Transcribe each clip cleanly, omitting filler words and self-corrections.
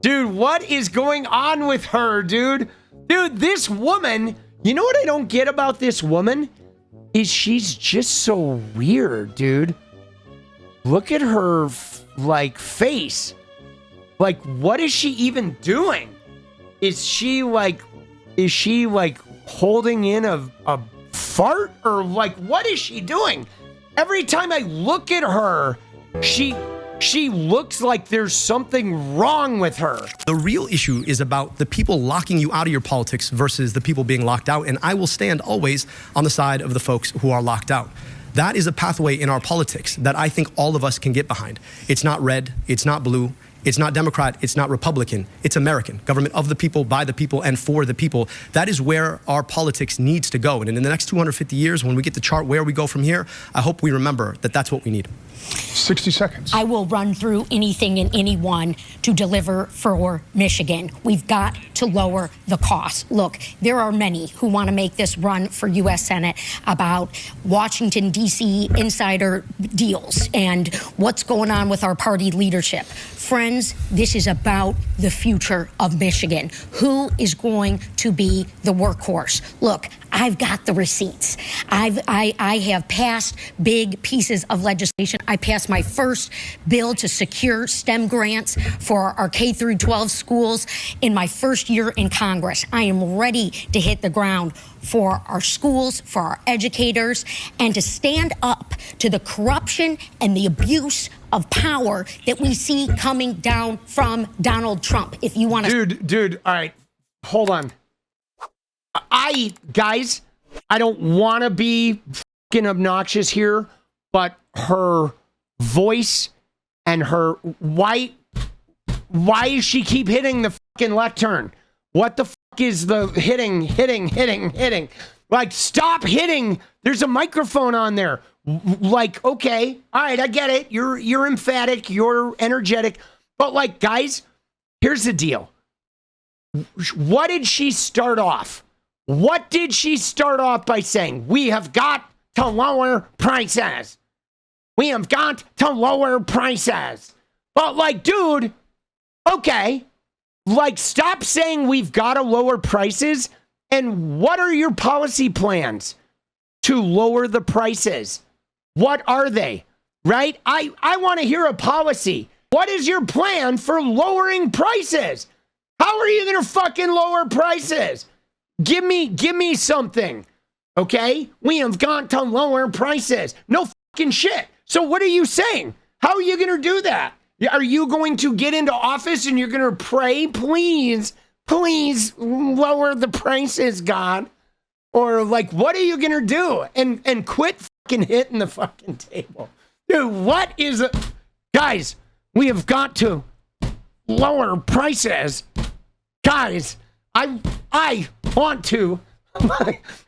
Dude, what is going on with her, dude? Dude, this woman, you know what I don't get about this woman? Is she's just so weird, dude. Look at her, like, face. Like, what is she even doing? Is she, like, holding in a fart? Or, like, what is she doing? Every time I look at her, she looks like there's something wrong with her. The real issue is about the people locking you out of your politics versus the people being locked out. And I will stand always on the side of the folks who are locked out. That is a pathway in our politics that I think all of us can get behind. It's not red, it's not blue, it's not Democrat, it's not Republican, it's American. Government of the people, by the people, and for the people. That is where our politics needs to go. And in the next 250 years, when we get to chart where we go from here, I hope we remember that that's what we need. 60 seconds. I will run through anything and anyone to deliver for Michigan. We've got to lower the cost. Look, there are many who want to make this run for U.S. Senate about Washington, D.C. insider deals and what's going on with our party leadership. Friends, this is about the future of Michigan. Who is going to be the workhorse? Look, I've got the receipts. I have passed big pieces of legislation. I passed my first bill to secure STEM grants for our K through 12 schools in my first year in Congress. I am ready to hit the ground for our schools, for our educators, and to stand up to the corruption and the abuse of power that we see coming down from Donald Trump. If you want to... Dude, all right, hold on. Guys, I don't want to be fucking obnoxious here, but her voice and her why does she keep hitting the fucking lectern? What the fuck is the hitting? Like, stop hitting. There's a microphone on there. Like, okay, all right, I get it. You're emphatic, you're energetic, but like, guys, here's the deal. What did she start off? What did she start off by saying? We have got to lower prices. We have got to lower prices. But like, dude, okay, like, stop saying we've got to lower prices. And what are your policy plans to lower the prices? What are they? Right? I want to hear a policy. What is your plan for lowering prices? How are you going to fucking lower prices? Give me something. Okay? We have got to lower prices. No fucking shit. So what are you saying? How are you going to do that? Are you going to get into office and you're going to pray, please lower the prices, God? Or like, what are you going to do? And quit fucking hitting the fucking table. Dude, what is it? Guys, we have got to lower prices. Guys, I want to.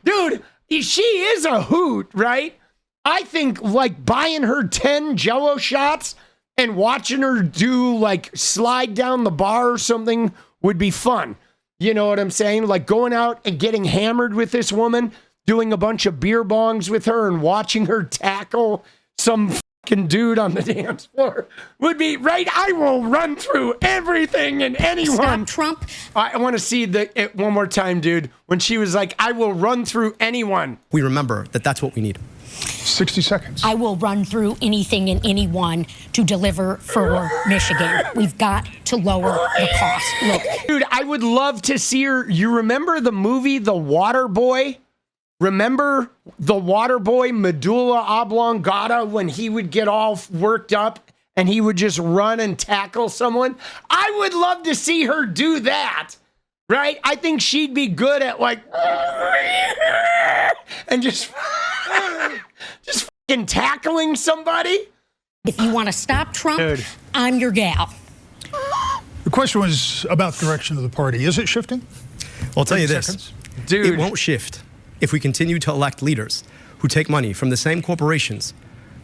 Dude, she is a hoot, right? I think like buying her 10 Jell-O shots and watching her do like slide down the bar or something would be fun. You know what I'm saying? Like going out and getting hammered with this woman, doing a bunch of beer bongs with her and watching her tackle some fucking dude on the dance floor would be right. I will run through everything and anyone. Stop Trump. I want to see it one more time, dude. When she was like, I will run through anyone. We remember that that's what we need. 60 seconds. I will run through anything and anyone to deliver for Michigan. We've got to lower the cost. Look, dude, I would love to see her. You remember the movie The Water Boy? Remember The Water Boy, medulla oblongata, when he would get all worked up and he would just run and tackle someone? I would love to see her do that, right? I think she'd be good at like, and just fucking tackling somebody. if you want to stop Trump, Dude. I'm your gal. The question was about the direction of the party. Is it shifting? Well, I'll tell you this, seconds. Dude. it won't shift if we continue to elect leaders who take money from the same corporations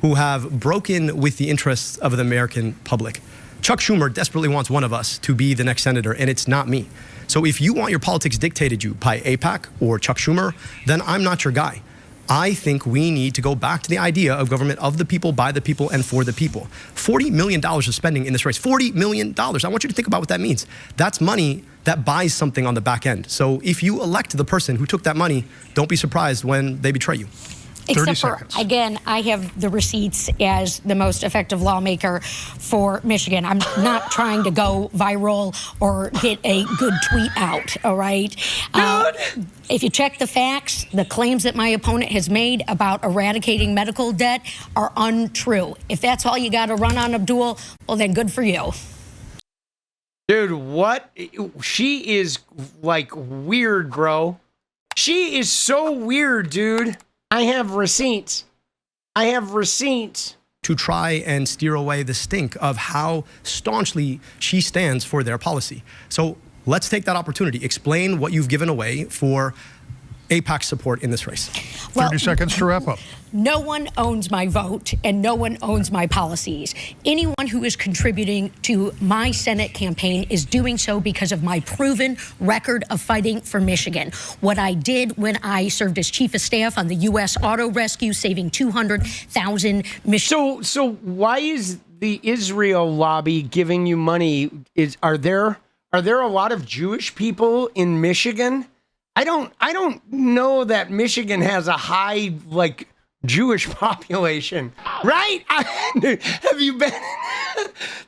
who have broken with the interests of the American public. Chuck Schumer desperately wants one of us to be the next senator, and it's not me. So if you want your politics dictated you by AIPAC or Chuck Schumer, then I'm not your guy. I think we need to go back to the idea of government of the people, by the people, and for the people. $40 million of spending in this race. $40 million. I want you to think about what that means. That's money that buys something on the back end. So if you elect the person who took that money, don't be surprised when they betray you. Except for, again, I have the receipts as the most effective lawmaker for Michigan. I'm not trying to go viral or get a good tweet out, all right? If you check the facts, the claims that my opponent has made about eradicating medical debt are untrue. If that's all you got to run on, Abdul, well, then good for you. Dude, what? She is, like, weird, bro. She is so weird, dude. I have receipts. To try and steer away the stink of how staunchly she stands for their policy. So let's take that opportunity. Explain what you've given away for AIPAC support in this race. 30 seconds to wrap up. No one owns my vote and no one owns my policies. Anyone who is contributing to my Senate campaign is doing so because of my proven record of fighting for Michigan. What I did when I served as chief of staff on the U.S. Auto Rescue, saving 200,000 Michigan. So why is the Israel lobby giving you money? Are there a lot of Jewish people in Michigan? I don't know that Michigan has a high, like, Jewish population, right? Have you been,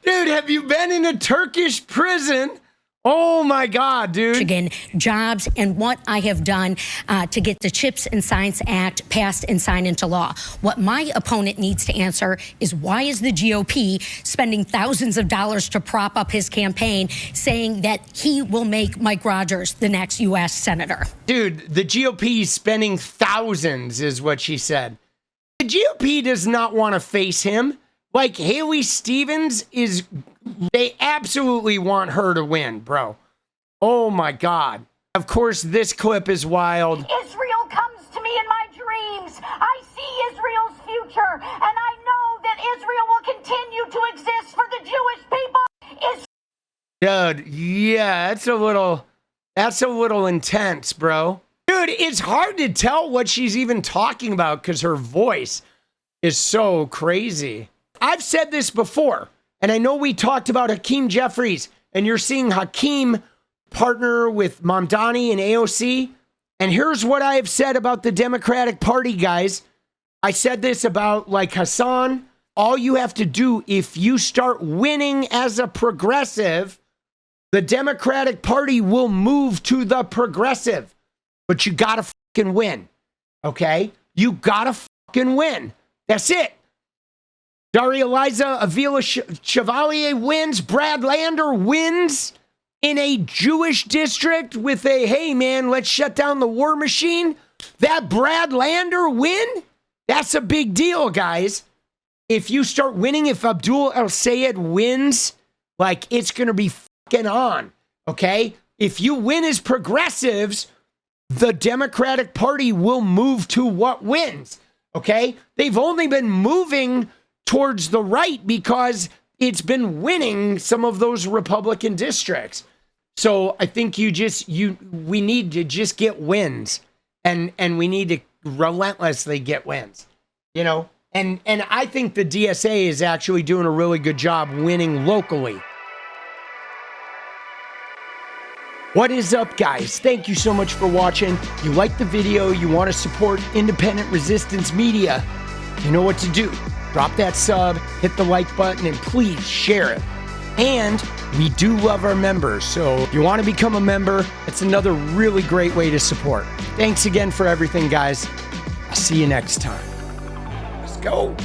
dude, have you been in a Turkish prison? Oh my God, dude. Michigan jobs and what I have done to get the CHIPS and Science Act passed and signed into law. What my opponent needs to answer is why is the GOP spending thousands of dollars to prop up his campaign, saying that he will make Mike Rogers the next U.S. Senator? Dude, the GOP is spending thousands is what she said. The GOP does not want to face him. Like, Haley Stevens is, they absolutely want her to win, bro. Oh my God. Of course, this clip is wild. Israel comes to me in my dreams. I see Israel's future, and I know that Israel will continue to exist for the Jewish people. Dude, yeah, that's a little intense, bro. Dude, it's hard to tell what she's even talking about because her voice is so crazy. I've said this before, and I know we talked about Hakeem Jeffries, and you're seeing Hakeem partner with Mamdani and AOC. And here's what I have said about the Democratic Party, guys. I said this about, like, Hassan. All you have to do, if you start winning as a progressive, the Democratic Party will move to the progressive. But you gotta fucking win, okay? You gotta fucking win. That's it. 𝗙𝗪𝗪𝗪 wins. Brad Lander wins in a Jewish district with a, hey, man, let's shut down the war machine. That Brad Lander win? That's a big deal, guys. If you start winning, if Abdul 𝗪𝗪 wins, like, it's going to be fucking on, okay? If you win as progressives, the Democratic Party will move to what wins, okay? They've only been moving towards the right because it's been winning some of those Republican districts. So I think we need to just get wins, and we need to relentlessly get wins, you know? And I think the DSA is actually doing a really good job winning locally. What is up, guys? Thank you so much for watching. You like the video, you want to support independent resistance media, you know what to do. Drop that sub, hit the like button, and please share it. And we do love our members, so if you want to become a member, it's another really great way to support. Thanks again for everything, guys. I'll see you next time. Let's go.